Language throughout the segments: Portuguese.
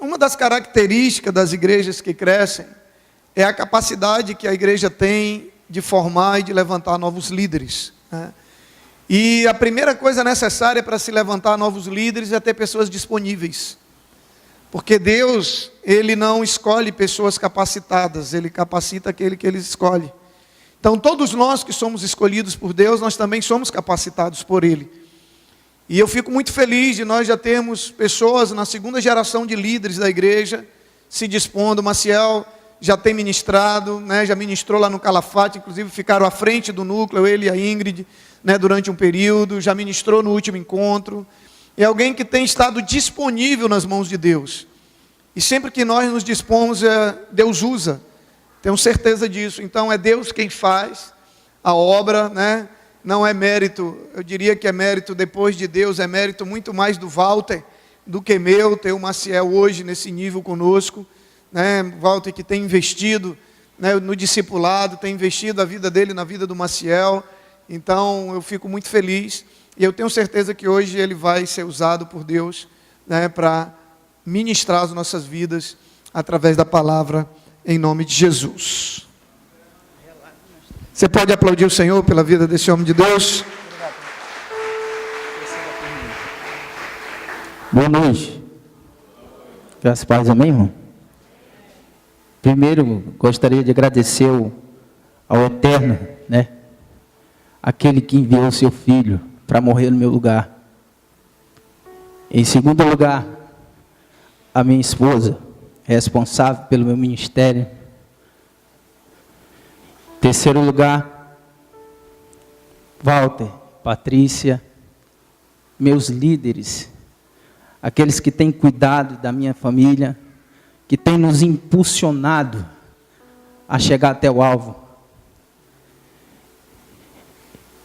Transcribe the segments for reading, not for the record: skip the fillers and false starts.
Uma das características das igrejas que crescem é a capacidade que a igreja tem de formar e de levantar novos líderes, né? E a primeira coisa necessária para se levantar novos líderes é ter pessoas disponíveis. Porque Deus, Ele não escolhe pessoas capacitadas, Ele capacita aquele que Ele escolhe. Então todos nós que somos escolhidos por Deus, nós também somos capacitados por Ele. E eu fico muito feliz de nós já termos pessoas na segunda geração de líderes da igreja se dispondo. O Maciel já tem ministrado, né, já ministrou lá no Calafate, inclusive ficaram à frente do núcleo, ele e a Ingrid, né, durante um período, já ministrou no último encontro. É alguém que tem estado disponível nas mãos de Deus. E sempre que nós nos dispomos, Deus usa. Tenho certeza disso. Então é Deus quem faz a obra, né? Não é mérito, eu diria que é mérito depois de Deus, é mérito muito mais do Walter do que meu, ter o Maciel hoje nesse nível conosco, né? Walter que tem investido, né, no discipulado, tem investido a vida dele na vida do Maciel. Então eu fico muito feliz e eu tenho certeza que hoje ele vai ser usado por Deus, né, para ministrar as nossas vidas através da palavra, em nome de Jesus. Você pode aplaudir o Senhor pela vida desse homem de Deus? Boa noite. Graças a Deus, amém, irmão? Primeiro, gostaria de agradecer ao Eterno, né? Aquele que enviou o seu Filho para morrer no meu lugar. Em segundo lugar, a minha esposa, responsável pelo meu ministério. Terceiro lugar, Walter, Patrícia, meus líderes, aqueles que têm cuidado da minha família, que têm nos impulsionado a chegar até o alvo.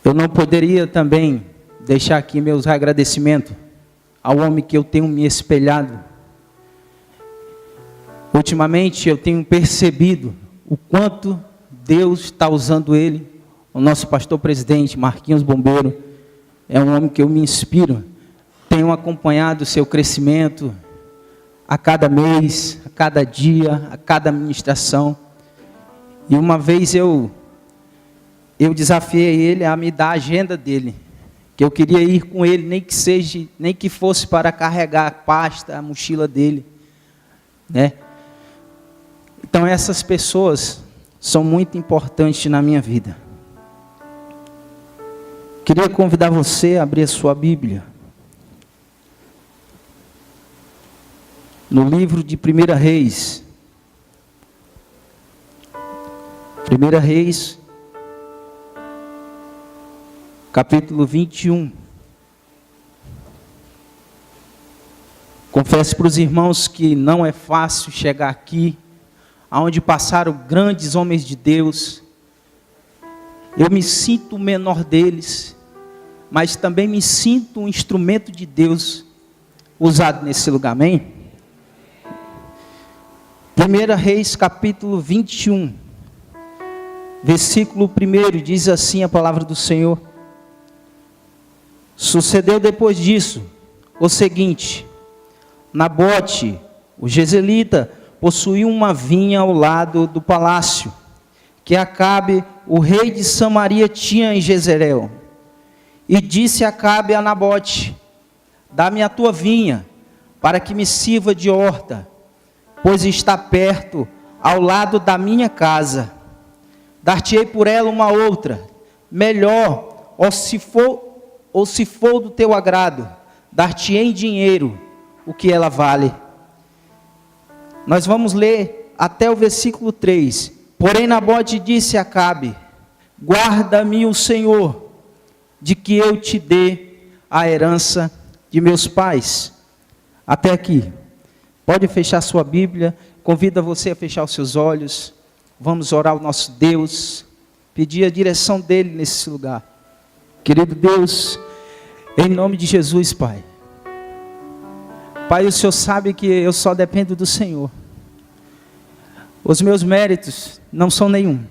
Eu não poderia também deixar aqui meus agradecimentos ao homem que eu tenho me espelhado. Ultimamente eu tenho percebido o quanto Deus está usando ele. O nosso pastor presidente, Marquinhos Bombeiro, é um homem que eu me inspiro. Tenho acompanhado o seu crescimento a cada mês, a cada dia, a cada ministração. E uma vez eu desafiei ele a me dar a agenda dele, que eu queria ir com ele, nem que fosse para carregar a pasta, a mochila dele, né? Então essas pessoas são muito importantes na minha vida. Queria convidar você a abrir a sua Bíblia no livro de 1 Reis. 1 Reis, capítulo 21. Confesso para os irmãos que não é fácil chegar aqui, aonde passaram grandes homens de Deus. Eu me sinto o menor deles, mas também me sinto um instrumento de Deus usado nesse lugar, amém? 1 Reis capítulo 21, versículo 1, diz assim a palavra do Senhor: Sucedeu depois disso o seguinte: Nabote, o jezreelita, possuía uma vinha ao lado do palácio, que Acabe, o rei de Samaria, tinha em Jezreel. E disse Acabe a Nabote: Dá-me a tua vinha, para que me sirva de horta, pois está perto, ao lado da minha casa. Dar-te-ei por ela uma outra, melhor, ou se for do teu agrado, dar-te-ei em dinheiro o que ela vale. Nós vamos ler até o versículo 3. Porém Nabote disse a Acabe: Guarda-me o Senhor, de que eu te dê a herança de meus pais. Até aqui. Pode fechar sua Bíblia. Convido você a fechar os seus olhos. Vamos orar ao nosso Deus, pedir a direção dele nesse lugar. Querido Deus, em nome de Jesus, Pai. Pai, o Senhor sabe que eu só dependo do Senhor. Os meus méritos não são nenhum,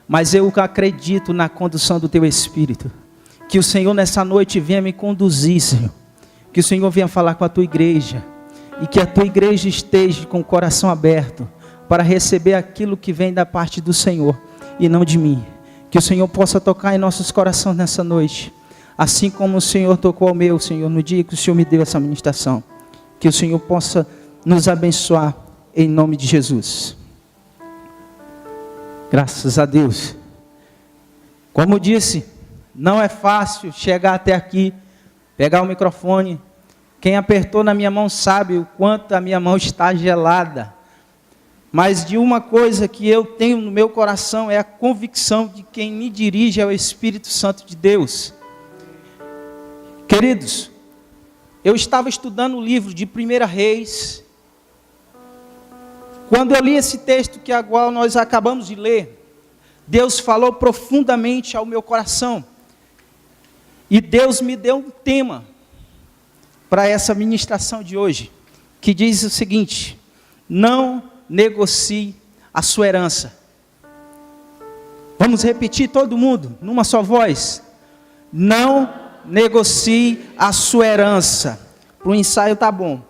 mas eu acredito na condução do Teu Espírito. Que o Senhor nessa noite venha me conduzir, Senhor. Que o Senhor venha falar com a Tua igreja. e que a tua igreja esteja com o coração aberto para receber aquilo que vem da parte do Senhor e não de mim. Que o Senhor possa tocar em nossos corações nessa noite, assim como o Senhor tocou ao meu, Senhor, no dia que o Senhor me deu essa ministração. Que o Senhor possa nos abençoar em nome de Jesus. Graças a Deus. Como disse, não é fácil chegar até aqui, pegar o microfone. Quem apertou na minha mão sabe o quanto a minha mão está gelada. Mas de uma coisa que eu tenho no meu coração é a convicção de quem me dirige é o Espírito Santo de Deus. Queridos, eu estava estudando o livro de 1 Reis. Quando eu li esse texto que agora nós acabamos de ler, Deus falou profundamente ao meu coração. E Deus me deu um tema para essa ministração de hoje, que diz o seguinte: não negocie a sua herança. Vamos repetir todo mundo, numa só voz. Não negocie a sua herança. Para o ensaio tá bom.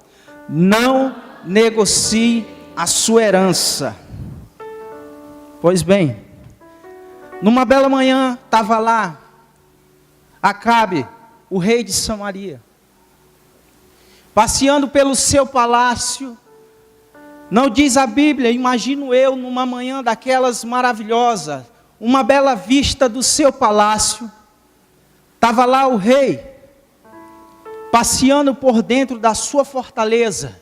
Não negocie a sua herança. Pois bem, numa bela manhã, estava lá Acabe, o rei de Samaria, passeando pelo seu palácio. Não diz a Bíblia, imagino eu, numa manhã daquelas maravilhosas, uma bela vista do seu palácio. Estava lá o rei, passeando por dentro da sua fortaleza.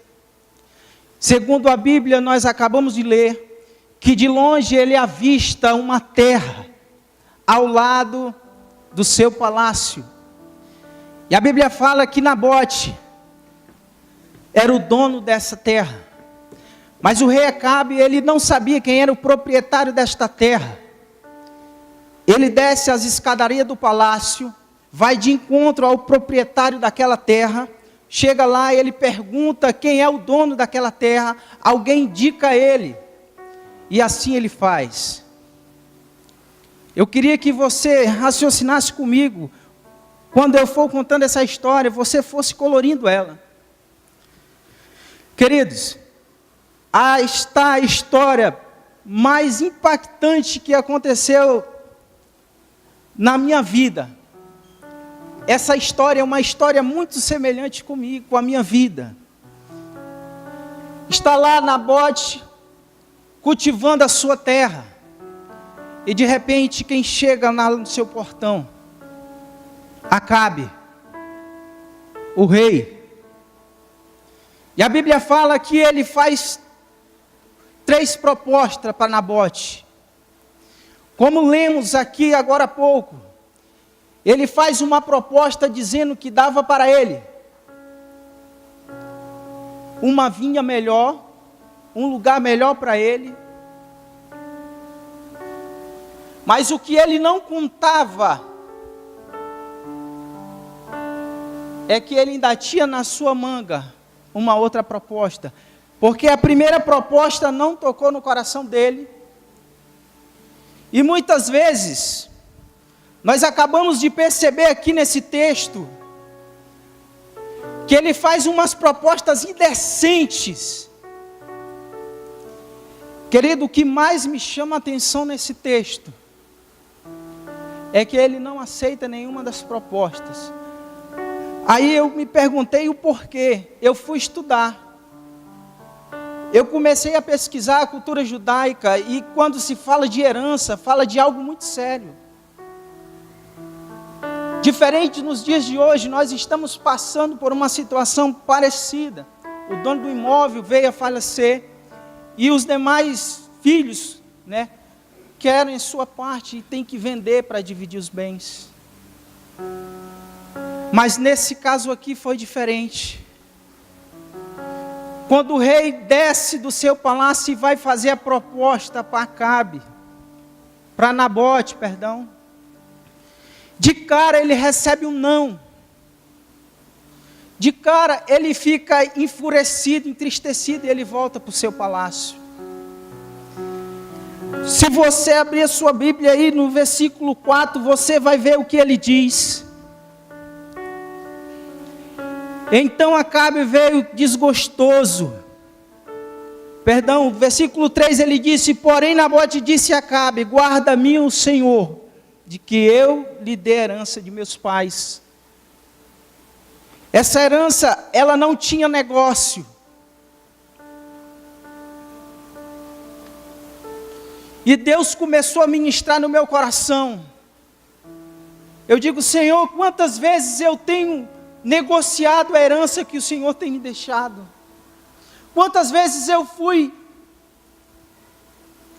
Segundo a Bíblia, nós acabamos de ler, que de longe ele avista uma terra, ao lado do seu palácio. E a Bíblia fala que Nabote era o dono dessa terra. Mas o rei Acabe, ele não sabia quem era o proprietário desta terra. Ele desce as escadarias do palácio, vai de encontro ao proprietário daquela terra, chega lá e ele pergunta quem é o dono daquela terra, alguém indica a ele, e assim ele faz. Eu queria que você raciocinasse comigo, quando eu for contando essa história, você fosse colorindo ela. Queridos, está a história mais impactante que aconteceu na minha vida. Essa história é uma história muito semelhante comigo, com a minha vida. Está lá Nabote cultivando a sua terra. E de repente, quem chega no seu portão? Acabe, o rei. E a Bíblia fala que ele faz 3 propostas para Nabote. Como lemos aqui agora há pouco, ele faz uma proposta dizendo que dava para ele uma vinha melhor, um lugar melhor para ele. Mas o que ele não contava é que ele ainda tinha na sua manga uma outra proposta. Porque a primeira proposta não tocou no coração dele. E muitas vezes, nós acabamos de perceber aqui nesse texto, que ele faz umas propostas indecentes. Querido, o que mais me chama a atenção nesse texto é que ele não aceita nenhuma das propostas. Aí eu me perguntei o porquê. Eu fui estudar. Eu comecei a pesquisar a cultura judaica, e quando se fala de herança, fala de algo muito sério. Diferente nos dias de hoje, nós estamos passando por uma situação parecida. O dono do imóvel veio a falecer, e os demais filhos, querem sua parte e tem que vender para dividir os bens. Mas nesse caso aqui foi diferente. Quando o rei desce do seu palácio e vai fazer a proposta para Acabe, para Nabote, de cara ele recebe um não. De cara ele fica enfurecido, entristecido, e ele volta para o seu palácio. Se você abrir a sua Bíblia aí no versículo 4, você vai ver o que ele diz. Então Acabe veio desgostoso. Versículo 3 ele disse: porém Nabote disse a Acabe: guarda-me o Senhor, de que eu lhe dê a herança de meus pais. Essa herança, ela não tinha negócio. E Deus começou a ministrar no meu coração. Eu digo: Senhor, quantas vezes eu tenho negociado a herança que o Senhor tem me deixado? Quantas vezes eu fui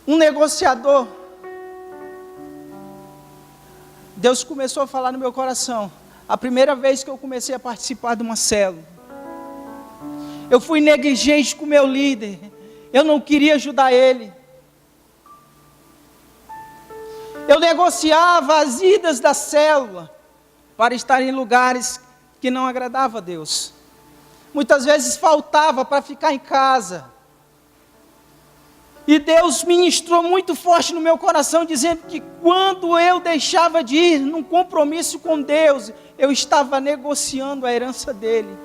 um negociador? Deus começou a falar no meu coração. A primeira vez que eu comecei a participar de uma célula, eu fui negligente com o meu líder. Eu não queria ajudar ele. Eu negociava as idas da célula para estar em lugares que não agradavam a Deus. Muitas vezes faltava para ficar em casa. E Deus ministrou muito forte no meu coração, dizendo que quando eu deixava de ir num compromisso com Deus, eu estava negociando a herança dele.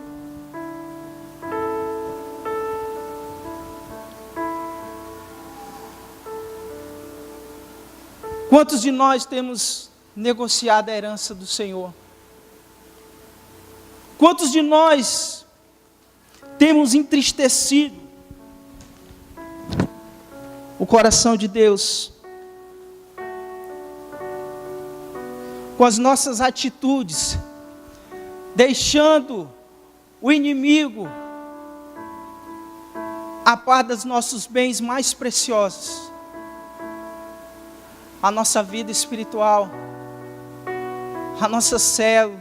Quantos de nós temos negociado a herança do Senhor? Quantos de nós temos entristecido o coração de Deus com as nossas atitudes, deixando o inimigo a par dos nossos bens mais preciosos, a nossa vida espiritual, a nossa célula,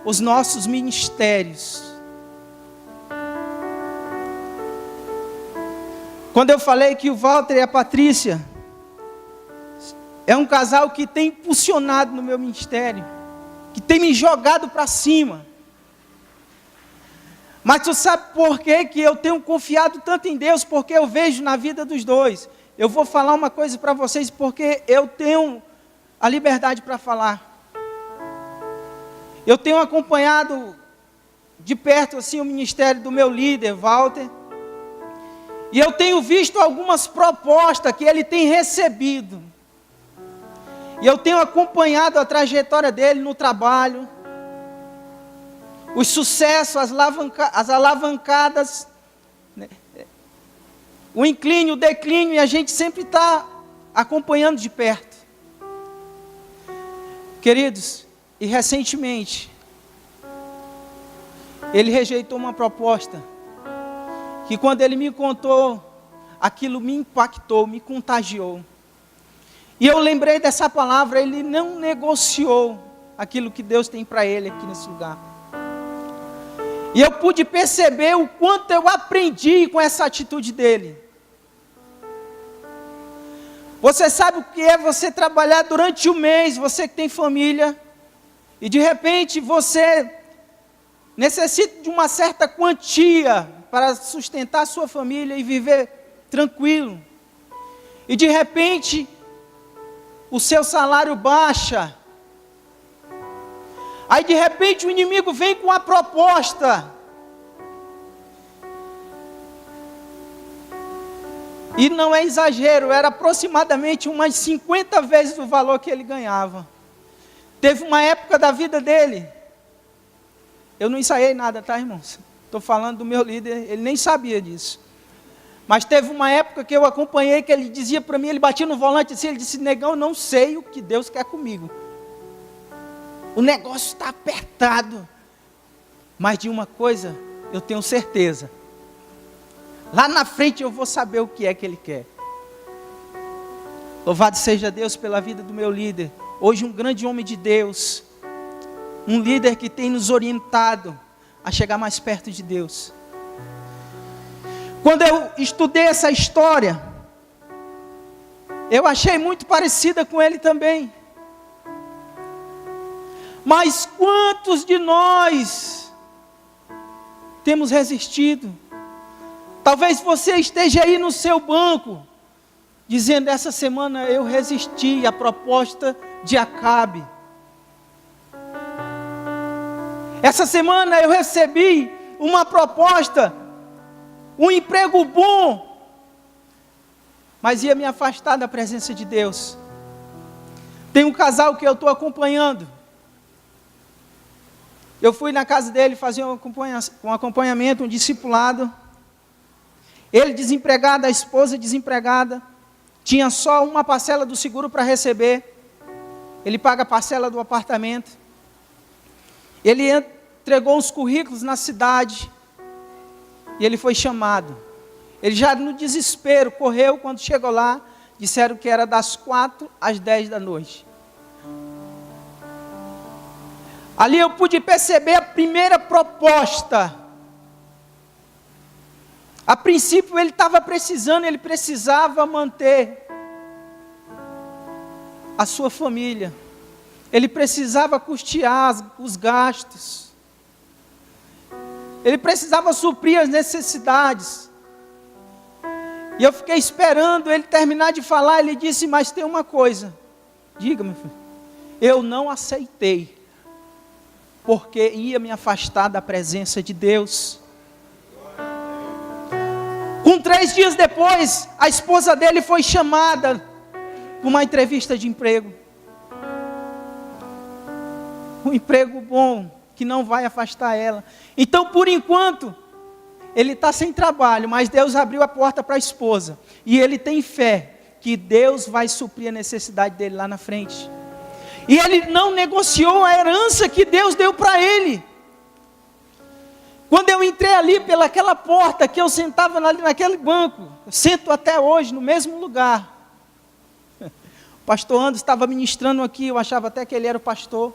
os nossos ministérios. Quando eu falei que o Walter e a Patrícia é um casal que tem impulsionado no meu ministério, que tem me jogado para cima. Mas tu sabe por que eu tenho confiado tanto em Deus? Porque eu vejo na vida dos dois. Eu vou falar uma coisa para vocês, porque eu tenho a liberdade para falar. Eu tenho acompanhado de perto assim o ministério do meu líder, Walter. E eu tenho visto algumas propostas que ele tem recebido. E eu tenho acompanhado a trajetória dele no trabalho. Os sucessos, as alavancadas, né? O inclínio, o declínio, e a gente sempre está acompanhando de perto. Queridos, e recentemente, ele rejeitou uma proposta, que quando ele me contou, aquilo me impactou, me contagiou. E eu lembrei dessa palavra, ele não negociou aquilo que Deus tem para ele aqui nesse lugar. E eu pude perceber o quanto eu aprendi com essa atitude dele. Você sabe o que é você trabalhar durante o mês, você que tem família, e de repente você necessita de uma certa quantia para sustentar a sua família e viver tranquilo. E de repente, o seu salário baixa. Aí de repente o inimigo vem com a proposta. E não é exagero, era aproximadamente umas 50 vezes o valor que ele ganhava. Teve uma época da vida dele, eu não ensaiei nada, tá, irmãos? Estou falando do meu líder, ele nem sabia disso. Mas teve uma época que eu acompanhei, que ele dizia para mim, ele batia no volante assim, ele disse: negão, eu não sei o que Deus quer comigo. O negócio está apertado. Mas de uma coisa, eu tenho certeza. Lá na frente eu vou saber o que é que ele quer. Louvado seja Deus pela vida do meu líder. Hoje um grande homem de Deus. Um líder que tem nos orientado a chegar mais perto de Deus. Quando eu estudei essa história, eu achei muito parecida com ele também. Mas quantos de nós temos resistido? Talvez você esteja aí no seu banco, dizendo: essa semana eu resisti à proposta de Acabe. Essa semana eu recebi uma proposta, um emprego bom, mas ia me afastar da presença de Deus. Tem um casal que eu estou acompanhando. Eu fui na casa dele fazer um acompanhamento, um discipulado. Ele desempregado, a esposa desempregada. Tinha só uma parcela do seguro para receber. Ele paga a parcela do apartamento. Ele entregou uns currículos na cidade. E ele foi chamado. Ele já no desespero, correu. Quando chegou lá, disseram que era das 4 às 10 da noite. Ali eu pude perceber a primeira proposta. A princípio ele estava precisando, ele precisava manter a sua família. Ele precisava custear os gastos. Ele precisava suprir as necessidades. E eu fiquei esperando ele terminar de falar. Ele disse, mas tem uma coisa. Diga, meu filho. Eu não aceitei. Porque ia me afastar da presença de Deus. Com 3 dias depois, a esposa dele foi chamada para uma entrevista de emprego. Um emprego bom, que não vai afastar ela. Então, por enquanto, ele está sem trabalho, mas Deus abriu a porta para a esposa. E ele tem fé que Deus vai suprir a necessidade dele lá na frente. E ele não negociou a herança que Deus deu para ele. Quando eu entrei ali pelaquela porta, que eu sentava ali naquele banco, eu sento até hoje no mesmo lugar. O pastor Anderson estava ministrando aqui, eu achava até que ele era o pastor.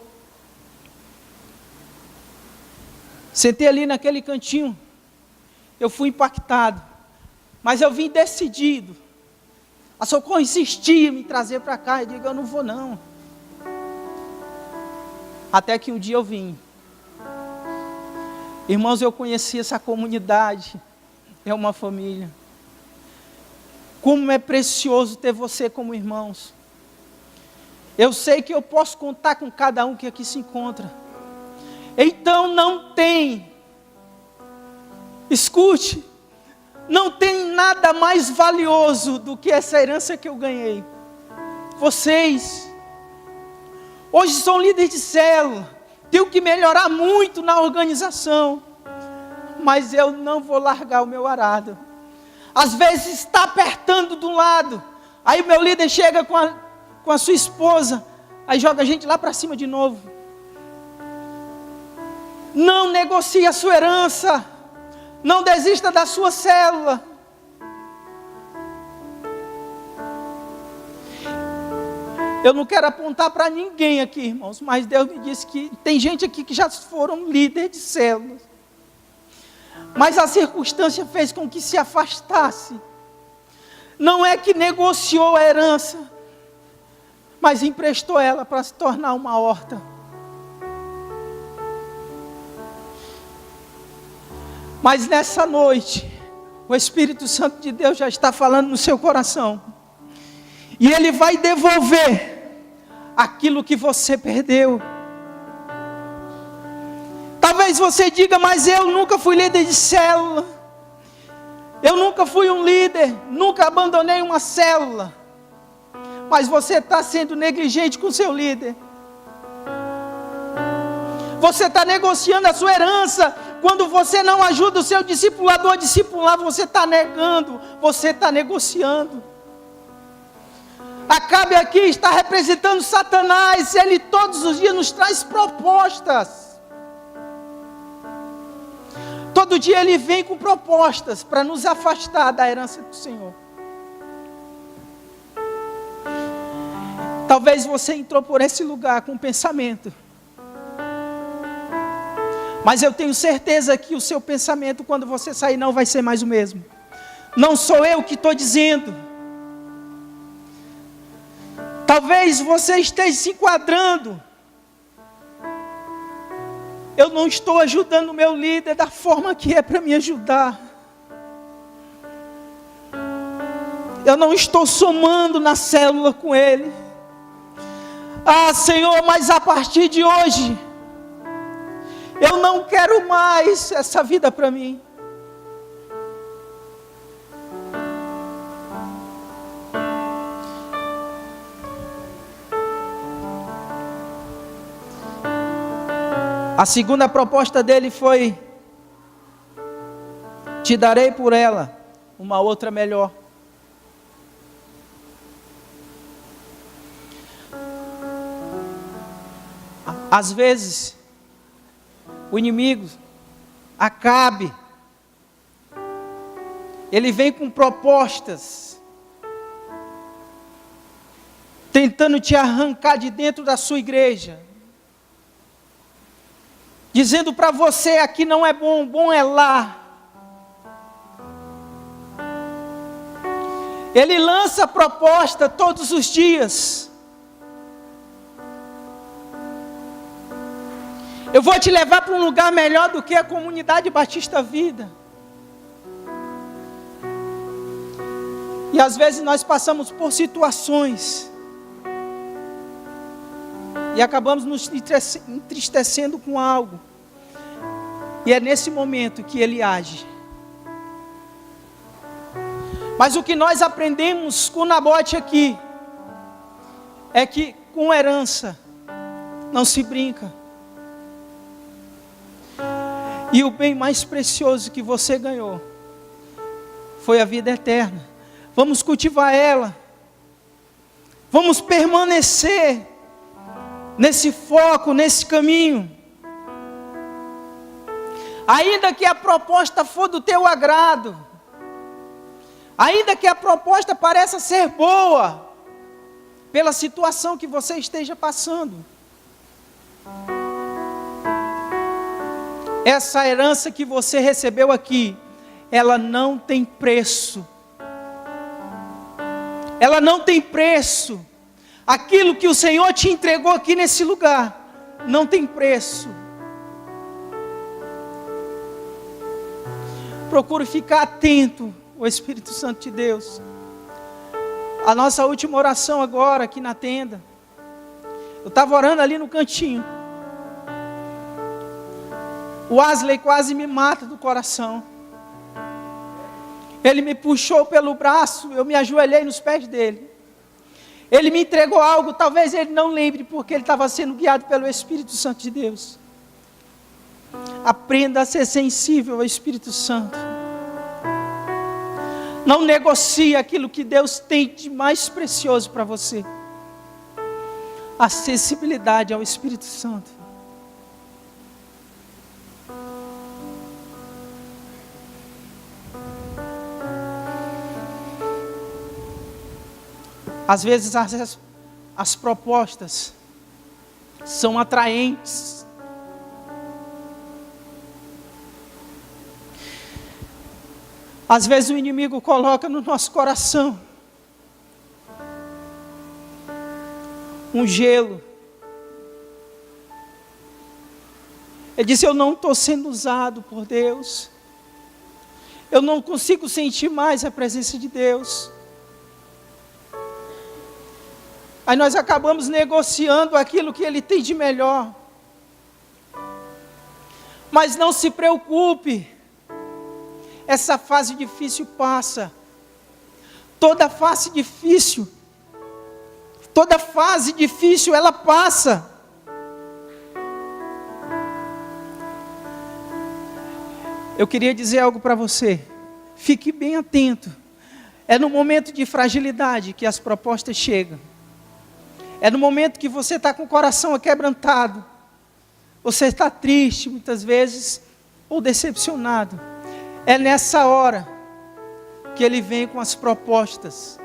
Sentei ali naquele cantinho, eu fui impactado, mas eu vim decidido. A Socorro insistia em me trazer para cá, eu digo, eu não vou não. Até que um dia eu vim. Irmãos, eu conheci essa comunidade, é uma família. Como é precioso ter você como irmãos. Eu sei que eu posso contar com cada um que aqui se encontra. Então não tem, escute, não tem nada mais valioso do que essa herança que eu ganhei. Vocês, hoje são líderes de célula, tenho que melhorar muito na organização, mas eu não vou largar o meu arado. Às vezes está apertando do lado, aí o meu líder chega com a sua esposa, aí joga a gente lá para cima de novo. Não negocie a sua herança, não desista da sua célula. Eu não quero apontar para ninguém aqui, irmãos, mas Deus me disse que tem gente aqui que já foram líderes de células, mas a circunstância fez com que se afastasse. Não é que negociou a herança, mas emprestou ela para se tornar uma horta. Mas nessa noite, o Espírito Santo de Deus já está falando no seu coração. E Ele vai devolver aquilo que você perdeu. Talvez você diga, mas eu nunca fui líder de célula. Eu nunca fui um líder, nunca abandonei uma célula. Mas você está sendo negligente com o seu líder. Você está negociando a sua herança. Quando você não ajuda o seu discipulador a discipular, você está negando, você está negociando. Acabe aqui está representando Satanás, ele todos os dias nos traz propostas. Todo dia ele vem com propostas para nos afastar da herança do Senhor. Talvez você entrou por esse lugar com um pensamento. Mas eu tenho certeza que o seu pensamento, quando você sair, não vai ser mais o mesmo. Não sou eu que estou dizendo. Talvez você esteja se enquadrando. Eu não estou ajudando o meu líder da forma que é para me ajudar. Eu não estou somando na célula com ele. Ah, Senhor, mas a partir de hoje, Eu não quero mais essa vida para mim. A segunda proposta dele foi: te darei por ela uma outra melhor. Às vezes, o inimigo, Acabe, ele vem com propostas, tentando te arrancar de dentro da sua igreja, dizendo para você: aqui não é bom, bom é lá. Ele lança proposta todos os dias. Eu vou te levar para um lugar melhor do que a comunidade Batista Vida. E às vezes nós passamos por situações e acabamos nos entristecendo com algo. E é nesse momento que ele age. Mas o que nós aprendemos com Nabote aqui é que com herança não se brinca. E o bem mais precioso que você ganhou foi a vida eterna. Vamos cultivar ela. Vamos permanecer nesse foco, nesse caminho. Ainda que a proposta for do teu agrado, ainda que a proposta pareça ser boa, pela situação que você esteja passando, essa herança que você recebeu aqui, ela não tem preço. Ela não tem preço. Aquilo que o Senhor te entregou aqui nesse lugar, não tem preço. Procure ficar atento ao Espírito Santo de Deus. A nossa última oração agora, aqui na tenda. Eu estava orando ali no cantinho. O Wesley quase me mata do coração. Ele me puxou pelo braço, eu me ajoelhei nos pés dele. Ele me entregou algo, talvez ele não lembre, porque ele estava sendo guiado pelo Espírito Santo de Deus. Aprenda a ser sensível ao Espírito Santo. Não negocie aquilo que Deus tem de mais precioso para você. A sensibilidade ao Espírito Santo. Às vezes as propostas são atraentes. Às vezes o inimigo coloca no nosso coração um gelo. Ele diz: eu não estou sendo usado por Deus. Eu não consigo sentir mais a presença de Deus. Aí nós acabamos negociando aquilo que Ele tem de melhor. Mas não se preocupe. Essa fase difícil passa. Toda fase difícil ela passa. Eu queria dizer algo para você. Fique bem atento. É no momento de fragilidade que as propostas chegam. É no momento que você está com o coração aquebrantado. Você está triste muitas vezes, ou decepcionado. É nessa hora que Ele vem com as propostas.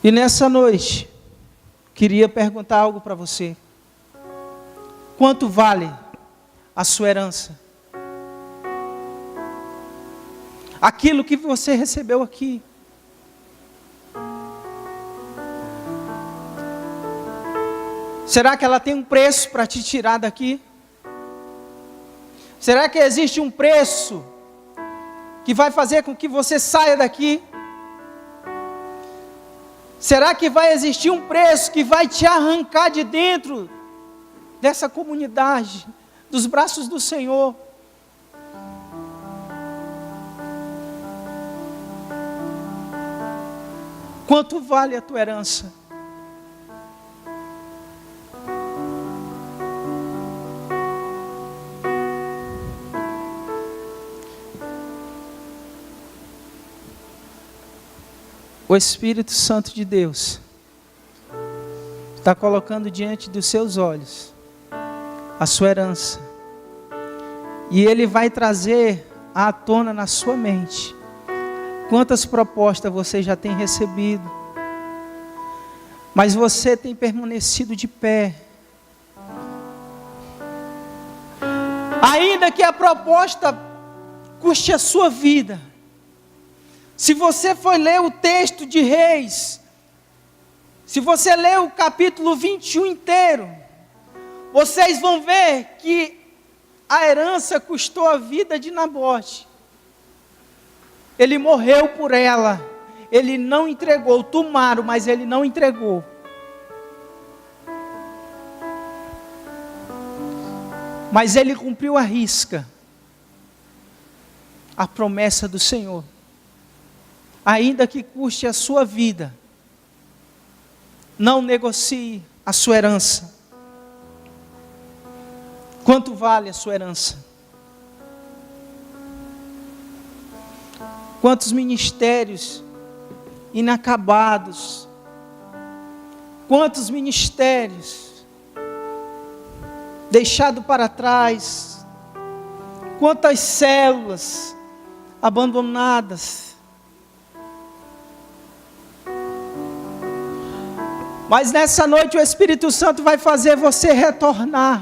E nessa noite, queria perguntar algo para você. Quanto vale a sua herança? Aquilo que você recebeu aqui. Será que ela tem um preço para te tirar daqui? Será que existe um preço que vai fazer com que você saia daqui? Será que vai existir um preço que vai te arrancar de dentro dessa comunidade, dos braços do Senhor? Quanto vale a tua herança? O Espírito Santo de Deus está colocando diante dos seus olhos a sua herança. E Ele vai trazer à tona na sua mente quantas propostas você já tem recebido. Mas você tem permanecido de pé. Ainda que a proposta custe a sua vida. Se você for ler o texto de Reis, se você ler o capítulo 21 inteiro, vocês vão ver que a herança custou a vida de Nabote. Ele morreu por ela, ele não entregou, tomaram, mas ele não entregou. Mas ele cumpriu à risca a promessa do Senhor. Ainda que custe a sua vida, não negocie a sua herança. Quanto vale a sua herança? Quantos ministérios inacabados? Quantos ministérios deixados para trás? Quantas células abandonadas? Mas nessa noite o Espírito Santo vai fazer você retornar.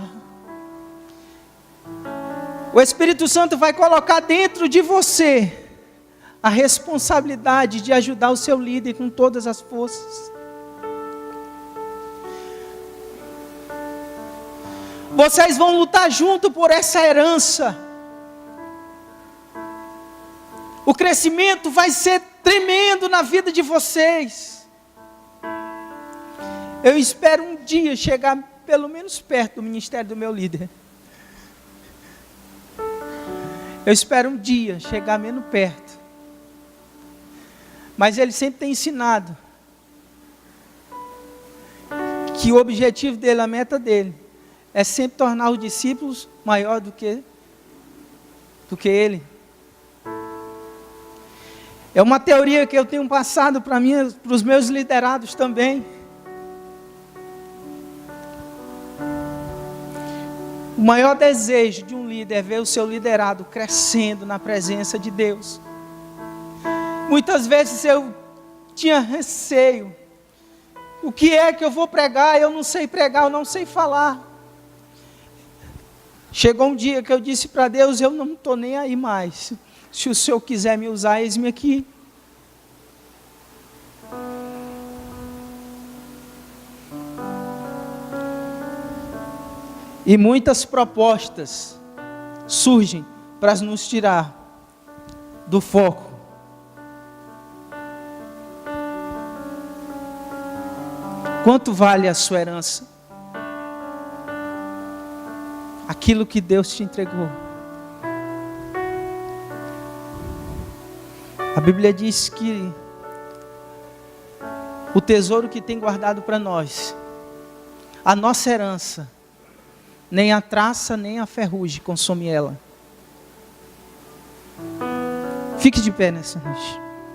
O Espírito Santo vai colocar dentro de você a responsabilidade de ajudar o seu líder com todas as forças. Vocês vão lutar junto por essa herança. O crescimento vai ser tremendo na vida de vocês. Eu espero um dia chegar pelo menos perto do ministério do meu líder. Eu espero um dia chegar menos perto. Mas ele sempre tem ensinado que o objetivo dele, a meta dele, é sempre tornar os discípulos maior do que ele. É uma teoria que eu tenho passado para os meus liderados também. O maior desejo de um líder é ver o seu liderado crescendo na presença de Deus. Muitas vezes eu tinha receio. O que é que eu vou pregar? Eu não sei pregar, eu não sei falar. Chegou um dia que eu disse para Deus, eu não estou nem aí mais. Se o Senhor quiser me usar, eis-me aqui. E muitas propostas surgem para nos tirar do foco. Quanto vale a sua herança? Aquilo que Deus te entregou. A Bíblia diz que o tesouro que tem guardado para nós, a nossa herança, nem a traça, nem a ferrugem consome ela. Fique de pé nessa noite.